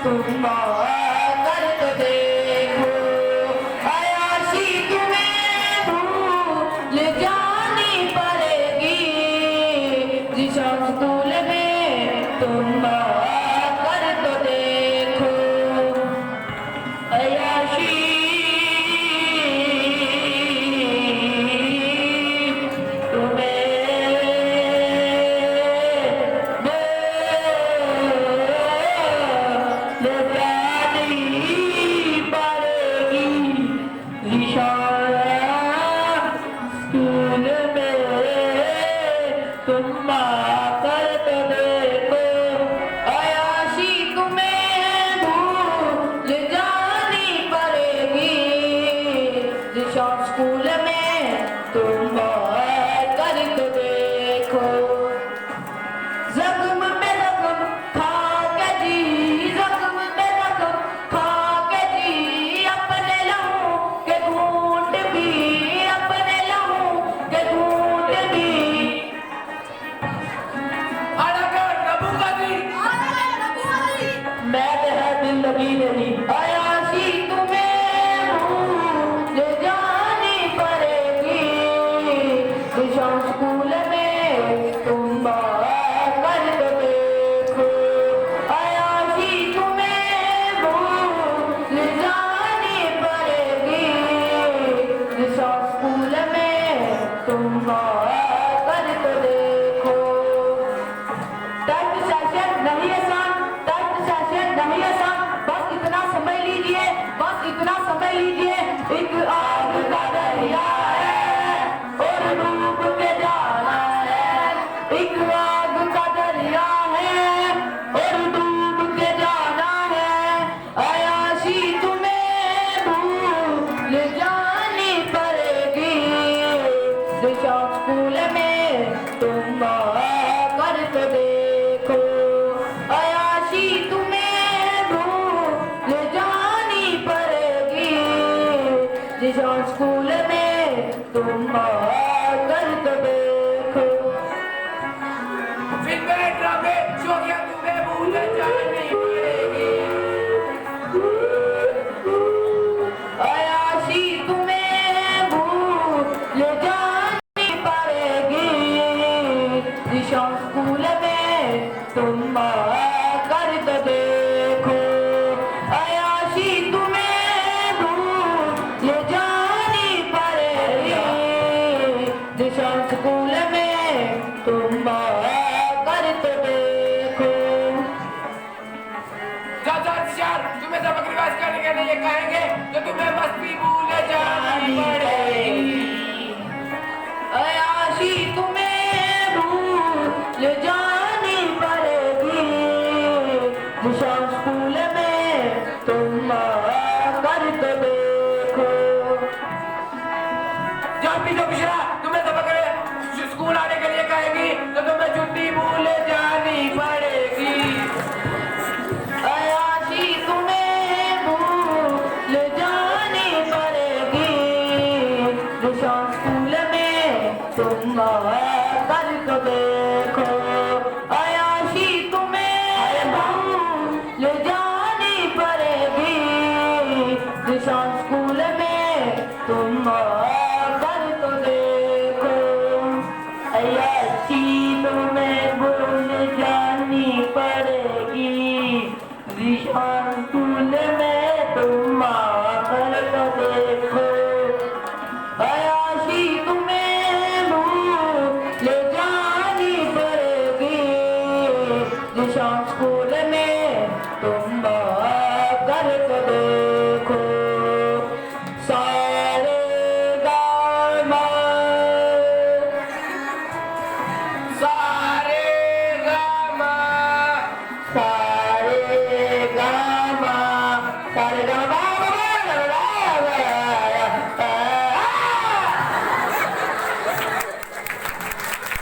तुम आकर तो देखो, अयाशी तुम्हें भूल जानी पड़ेगी, जिस स्कूल में तुम आकर तो देखो, अयाशी तुम आकर तो देखो, अयाशी तुम्हें भूल जानी पड़ेगी, जिस स्कूल में तुम आकर तो देखो, जख्म पे जख्म खा के जी, जख्म पे जख्म खा के जी, अपने लहू के घूंट भी, अपने लहू के घूंट भी, मैं है दिल लगी नहीं, अयाशी तुम्हें भूल जानी पड़ेगी, जिस स्कूल में तुम आकर तो देखो, अयाशी तुम्हें भूल जानी पड़ेगी, जिस स्कूल में तुम आकर तो देखो, टाइम सेशन नहीं आसान, नहीं आसान, बस इतना समझ लीजिए, बस इतना समझ लीजिए, एक आग का दरिया है और डूब के जाना है, एक आग का दरिया है और डूब के जाना है, अयाशी तुम्हें भूल जानी पड़ेगी, जिस स्कूल में तुम आकर तो देखो, अयाशी जिस स्कूल में तुम आकर तो देखो, फिल्में ड्रामे जो क्या तुम्हें भूल जानी पड़ेगी, अयाशी तुम्हें भूल जानी पड़ेगी, जिस स्कूल में तुम आकर तो देखो, अयाशी तुम्हें भूल जानी पड़ेगी, जिस स्कूल में तुम आकर तो देखो, तुम्हें सबक रिवाज करने के लिए कहेंगे तो तुम्हें मस्ती भूल जानी पड़ेगी, अयाशी तुम्हें भूल जानी पड़ेगी, जिस स्कूल में तुम आकर तो देखो, जब भी जो पिछड़ा तुम्हें सबक स्कूल आने के लिए कहेगी तो तुम्हें छुट्टी भूल जानी पड़ेगी, अयाशी तुम्हें भूल जानी पड़ेगी, जिस स्कूल में तुम आकर तो देखो, अयाशी तुम्हें भूल जानी पड़ेगी, जिस स्कूल में तुम आकर तो देखो, अयाशी तुम्हें भूल जानी पड़ेगी, जिस स्कूल में तुम आकर तो देखो, अयाशी तुम्हें भूल जानी पड़ेगी, जिस स्कूल में